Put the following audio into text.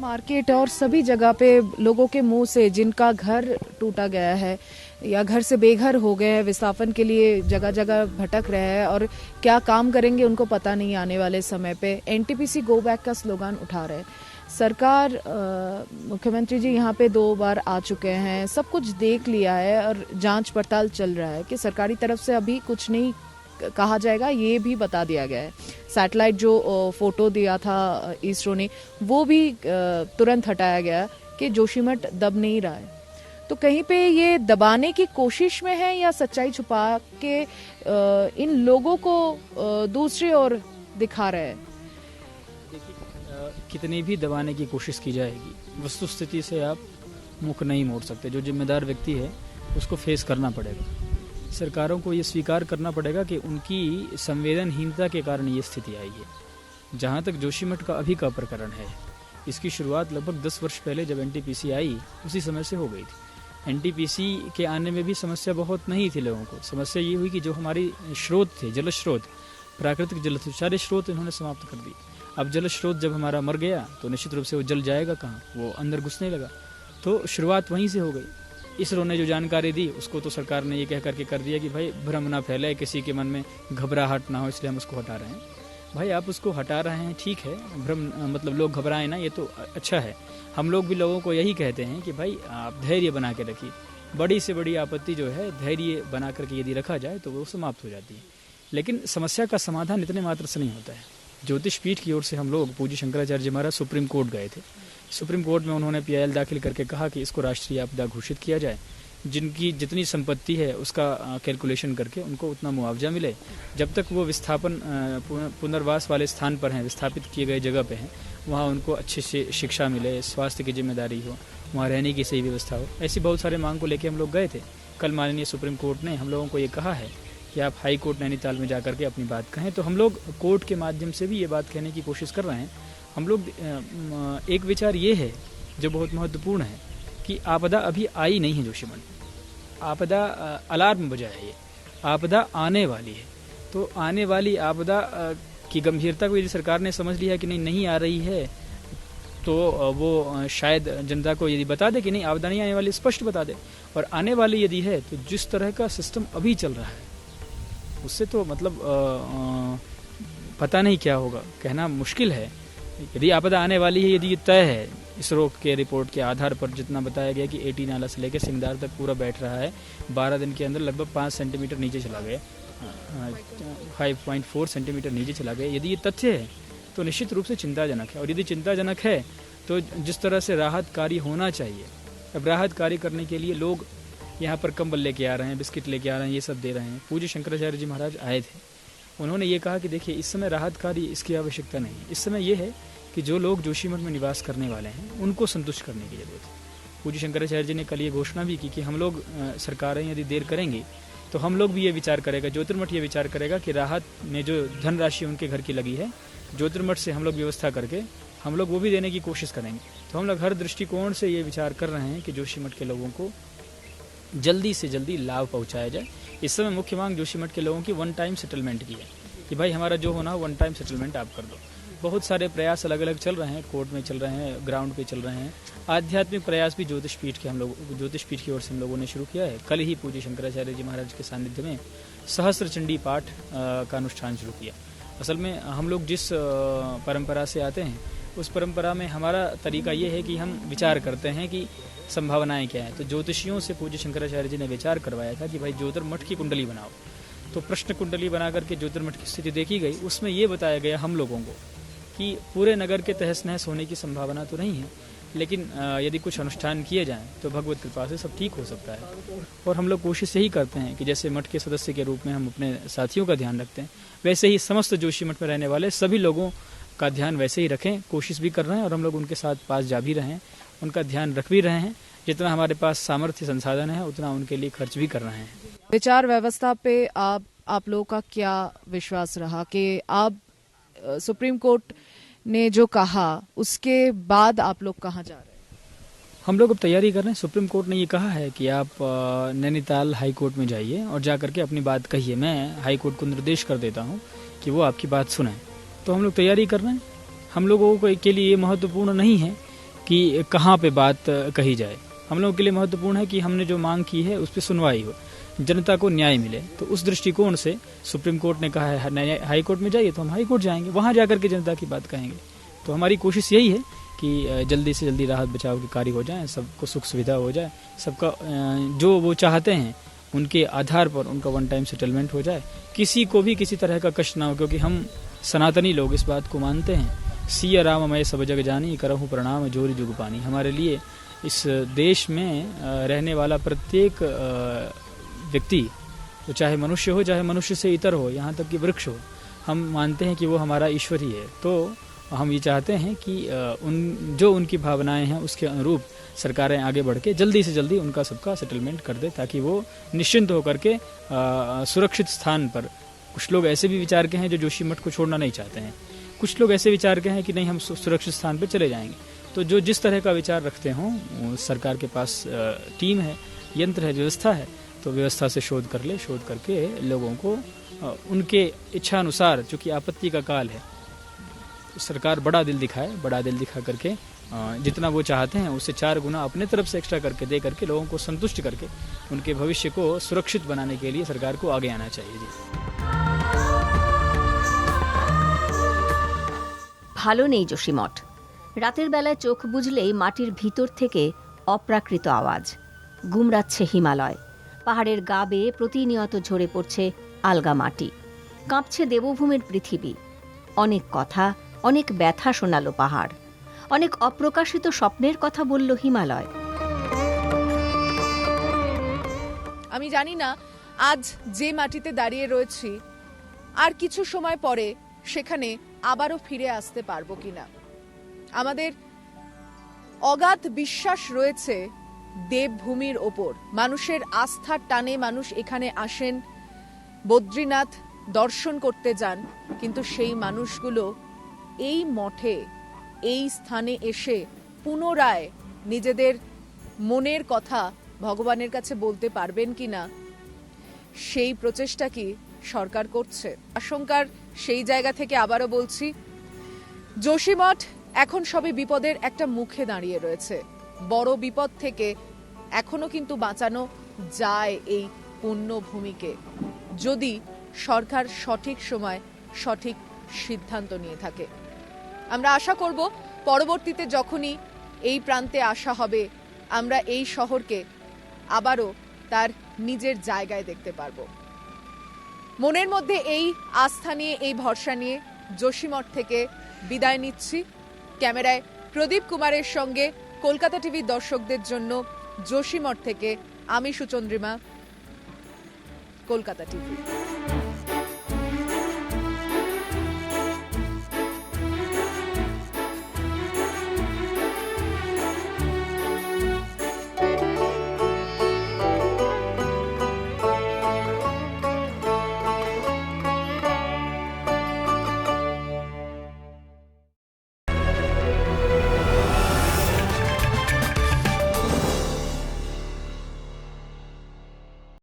Market और सभी जगह पे लोगों के मुंह से जिनका घर टूटा गया है या घर से बेघर हो गए हैं, विस्थापन के लिए जगह जगह भटक रहे हैं और क्या काम करेंगे उनको पता नहीं आने वाले समय पे, एनटीपीसी गो बैक का स्लोगन उठा रहे हैं। सरकार, मुख्यमंत्री जी यहाँ पे 2 बार आ चुके हैं, सब कुछ देख लिया है और जांच पड़ताल चल रहा है कि सरकारी तरफ से अभी कुछ नहीं कहा जाएगा, ये भी बता दिया गया है। सैटेलाइट जो फोटो दिया था इसरो ने वो भी तुरंत हटाया गया कि जोशीमठ दब नहीं रहा है। तो कहीं पे ये दबाने की कोशिश में है या सच्चाई छुपा के इन लोगों को दूसरी ओर दिखा रहे हैं? कितनी भी दबाने की कोशिश की जाएगी, वस्तुस्थिति से आप मुख नहीं मोड़ सकते। जो जिम्मेदार व्यक्ति है उसको फेस करना पड़ेगा। सरकारों को ये स्वीकार करना पड़ेगा कि उनकी संवेदनहीनता के कारण ये स्थिति आई है। जहाँ तक जोशीमठ का अभी का प्रकरण है, इसकी शुरुआत लगभग 10 वर्ष पहले जब एनटीपीसी आई उसी समय से हो गई थी। एनटीपीसी के आने में भी समस्या बहुत नहीं थी लोगों को। समस्या ये हुई कि जो हमारी स्रोत थे, जल स्रोत, प्राकृतिक जल सारे स्रोत इन्होंने समाप्त कर दिए। अब जल स्रोत जब हमारा मर गया तो निश्चित रूप से वो जल जाएगा कहाँ, वो अंदर घुसने लगा। तो शुरुआत वहीं से हो गई। इसरो ने जो जानकारी दी उसको तो सरकार ने ये कह करके कर दिया कि भाई भ्रम ना फैले, किसी के मन में घबराहट ना हो, इसलिए हम उसको हटा रहे हैं। भाई आप उसको हटा रहे हैं, ठीक है, भ्रम मतलब लोग घबराएं ना, ये तो अच्छा है। हम लोग भी लोगों को यही कहते हैं कि भाई आप धैर्य बना के रखिए। बड़ी से बड़ी आपत्ति जो है धैर्य बना करके यदि रखा जाए तो वो समाप्त हो जाती है। लेकिन समस्या का समाधान इतने मात्र से नहीं होता है। ज्योतिष पीठ की ओर से हम लोग पूज्य शंकराचार्य जी महाराज सुप्रीम कोर्ट गए थे। सुप्रीम कोर्ट में उन्होंने पीआईएल दाखिल करके कहा कि इसको राष्ट्रीय आपदा घोषित किया जाए। जिनकी जितनी संपत्ति है उसका कैलकुलेशन करके उनको उतना मुआवजा मिले। जब तक वो विस्थापन पुनर्वास वाले स्थान पर हैं, विस्थापित किए गए जगह पे हैं, वहाँ उनको अच्छे से शिक्षा मिले, स्वास्थ्य की जिम्मेदारी हो, वहाँ रहने की सही व्यवस्था हो। ऐसी बहुत सारे मांग को लेकर हम लोग गए थे। कल माननीय सुप्रीम कोर्ट ने हम लोगों को ये कहा है कि आप हाई कोर्ट नैनीताल में जाकर के अपनी बात कहें। तो हम लोग कोर्ट के माध्यम से भी ये बात कहने की कोशिश कर रहे हैं। हम लोग एक विचार ये है जो बहुत महत्वपूर्ण है कि आपदा अभी आई नहीं है जोशीमठ, आपदा अलार्म बजा है। ये आपदा आने वाली है। तो आने वाली आपदा की गंभीरता को यदि सरकार ने समझ लिया कि नहीं आ रही है तो वो शायद जनता को यदि बता दे कि नहीं आपदा नहीं आने वाली, स्पष्ट बता दे। और आने वाली यदि है तो जिस तरह का सिस्टम अभी चल रहा है उससे तो मतलब पता नहीं क्या होगा, कहना मुश्किल है। यदि आपदा आने वाली है, यदि ये तय है इसरो के रिपोर्ट के आधार पर, जितना बताया गया कि 80 नाला से लेकर सिंगदार तक पूरा बैठ रहा है, 12 दिन के अंदर लगभग 5 सेंटीमीटर नीचे चला गया, 5.4 सेंटीमीटर नीचे चला गया। यदि ये तथ्य है तो निश्चित रूप से चिंताजनक है। और यदि चिंताजनक है तो जिस तरह से राहत कार्य होना चाहिए, अब राहत कार्य करने के लिए लोग यहाँ पर कंबल लेके आ रहे हैं, बिस्किट लेके आ रहे हैं, ये सब दे रहे हैं। पूज्य शंकराचार्य जी महाराज आए थे, उन्होंने ये कहा कि देखिए इस समय राहत कार्य इसकी आवश्यकता नहीं। इस समय ये है कि जो लोग जोशीमठ में निवास करने वाले हैं उनको संतुष्ट करने की जरूरत है। पूज्य शंकराचार्य जी ने कल ये घोषणा भी की कि हम लोग सरकारें यदि देर करेंगी तो हम लोग भी ये विचार करेगा, ज्योतिर्मठ ये विचार करेगा कि राहत में जो धनराशि उनके घर की लगी है, ज्योतिर्मठ से हम लोग व्यवस्था करके हम लोग वो भी देने की कोशिश करेंगे। तो हम लोग हर दृष्टिकोण से ये विचार कर रहे हैं कि जोशीमठ के लोगों को जल्दी से जल्दी लाभ पहुंचाया जाए। इस समय मुख्य मांग जोशीमठ के लोगों की 1 टाइम सेटलमेंट की है कि भाई हमारा जो होना 1 टाइम सेटलमेंट आप कर दो। बहुत सारे प्रयास अलग अलग चल रहे हैं, कोर्ट में चल रहे हैं, ग्राउंड पे चल रहे हैं। आध्यात्मिक प्रयास भी ज्योतिष पीठ की ओर से हम लोगों ने शुरू किया है। कल ही पूज्य शंकराचार्य जी महाराज के सानिध्य में सहस्त्र चंडी पाठ का अनुष्ठान शुरू किया। असल में हम लोग जिस परंपरा से आते हैं उस परंपरा में हमारा तरीका ये है कि हम विचार करते हैं कि संभावनाएं क्या है। तो ज्योतिषियों से पूज्य शंकराचार्य जी ने विचार करवाया था कि भाई ज्योतिर्मठ की कुंडली बनाओ। तो प्रश्न कुंडली बना करके ज्योतिर्मठ की स्थिति देखी गई। उसमें ये बताया गया हम लोगों को कि पूरे नगर के तहस नहस होने की संभावना तो नहीं है, लेकिन यदि कुछ अनुष्ठान किए जाएं तो भगवत कृपा से सब ठीक हो सकता है। और हम लोग कोशिश यही करते हैं कि जैसे मठ के सदस्य के रूप में हम अपने साथियों का ध्यान रखते हैं, वैसे ही समस्त जोशीमठ में रहने वाले सभी लोगों का ध्यान वैसे ही रखें। कोशिश भी कर रहे हैं और हम लोग उनके साथ पास जा भी रहे हैं, उनका ध्यान रख भी रहे हैं। जितना हमारे पास सामर्थ्य संसाधन है उतना उनके लिए खर्च भी कर रहे हैं। विचार व्यवस्था पे आप लोगों का क्या विश्वास रहा कि आप सुप्रीम कोर्ट ने जो कहा उसके बाद आप लोग कहाँ जा रहे हैं? हम लोग अब तैयारी कर रहे हैं। सुप्रीम कोर्ट ने ये कहा है कि आप नैनीताल हाई कोर्ट में जाइए और जा करके अपनी बात कहिए। मैं हाई कोर्ट को निर्देश कर देता हूँ कि वो आपकी बात सुने। तो हम लोग तैयारी कर रहे हैं। हम लोगों के लिए ये महत्वपूर्ण नहीं है कि कहाँ पे बात कही जाए। हम लोगों के लिए महत्वपूर्ण है कि हमने जो मांग की है उस पर सुनवाई हो, जनता को न्याय मिले। तो उस दृष्टिकोण से सुप्रीम कोर्ट ने कहा है हाई कोर्ट में जाइए, तो हम हाई कोर्ट जाएंगे, वहाँ जाकर के जनता की बात कहेंगे। तो हमारी कोशिश यही है कि जल्दी से जल्दी राहत बचाव के कार्य हो जाए, सबको सुख सुविधा हो जाए, सबका जो वो चाहते हैं उनके आधार पर उनका वन टाइम सेटलमेंट हो जाए, किसी को भी किसी तरह का कष्ट ना हो। क्योंकि हम सनातनी लोग इस बात को मानते हैं, सिया राम मैं सब जग जानी, करहूँ प्रणाम जोरी जुग पानी। हमारे लिए इस देश में रहने वाला प्रत्येक व्यक्ति, तो चाहे मनुष्य हो चाहे मनुष्य से इतर हो, यहाँ तक कि वृक्ष हो, हम मानते हैं कि वो हमारा ईश्वर ही है। तो हम ये चाहते हैं कि जो उनकी भावनाएं हैं उसके अनुरूप सरकारें आगे बढ़ के जल्दी से जल्दी उनका सबका सेटलमेंट कर दे, ताकि वो निश्चिंत होकर के सुरक्षित स्थान पर। कुछ लोग ऐसे भी विचार के हैं जो जोशीमठ को छोड़ना नहीं चाहते हैं, कुछ लोग ऐसे विचार के हैं कि नहीं हम सुरक्षित स्थान पर चले जाएंगे। तो जो जिस तरह का विचार रखते हों, सरकार के पास टीम है, यंत्र है, व्यवस्था है, तो व्यवस्था से शोध कर ले, शोध करके लोगों को उनके इच्छा अनुसार, चूँकि आपत्ति का काल है, सरकार बड़ा दिल दिखाए, बड़ा दिल दिखा करके जितना वो चाहते हैं उससे 4 गुना अपने तरफ से एक्स्ट्रा करके दे करके लोगों को संतुष्ट करके उनके भविष्य को सुरक्षित बनाने के लिए सरकार को आगे आना चाहिए। जी ভালো নেই যোশীমঠ। রাতের বেলায় চোখ বুজলেই মাটির ভিতর থেকে অপ্রাকৃত আওয়াজ, গুমরাচ্ছে হিমালয়, পাহাড়ের গা বেয়ে প্রতিনিয়ত ঝরে পড়ছে আলগা মাটি, কাঁপছে দেবভূমির পৃথিবী। অনেক কথা, অনেক ব্যথা শোনালো পাহাড়, অনেক অপ্রকাশিত স্বপ্নের কথা বলল হিমালয়। আমি জানি না আজ যে মাটিতে দাঁড়িয়ে রয়েছি আর কিছু সময় পরে সেখানে আবারও ফিরে আসতে পারবো কিনা। আমাদের অগাধ বিশ্বাস রয়েছে দেবভূমির ওপর, মানুষের আস্থার টানে মানুষ এখানে আসেন, বদ্রীনাথ দর্শন করতে যান, কিন্তু সেই মানুষগুলো এই মঠে, এই স্থানে এসে পুনরায় নিজেদের মনের কথা ভগবানের কাছে বলতে পারবেন কিনা, সেই প্রচেষ্টা কি সরকার করছে? আশঙ্কার সেই জায়গা থেকে আবারও বলছি, যোশীমঠ এখন সবে বিপদের একটা মুখে দাঁড়িয়ে রয়েছে। বড় বিপদ থেকে এখনো কিন্তু বাঁচানো যায় এই পুণ্যভূমিকে, যদি সরকার সঠিক সময় সঠিক সিদ্ধান্ত নিয়ে থাকে। আমরা আশা করব পরবর্তীতে যখনই এই প্রান্তে আসা হবে, আমরা এই শহরকে আবারও তার নিজের জায়গায় দেখতে পারব। মনের মধ্যে এই আস্থা নিয়ে, এই ভরসা নিয়ে যোশীমঠ থেকে বিদায় নিচ্ছি। ক্যামেরায় প্রদীপ কুমারের সঙ্গে কলকাতা টিভির দর্শকদের জন্য যোশীমঠ থেকে আমি সুচন্দ্রিমা, কলকাতা টিভি।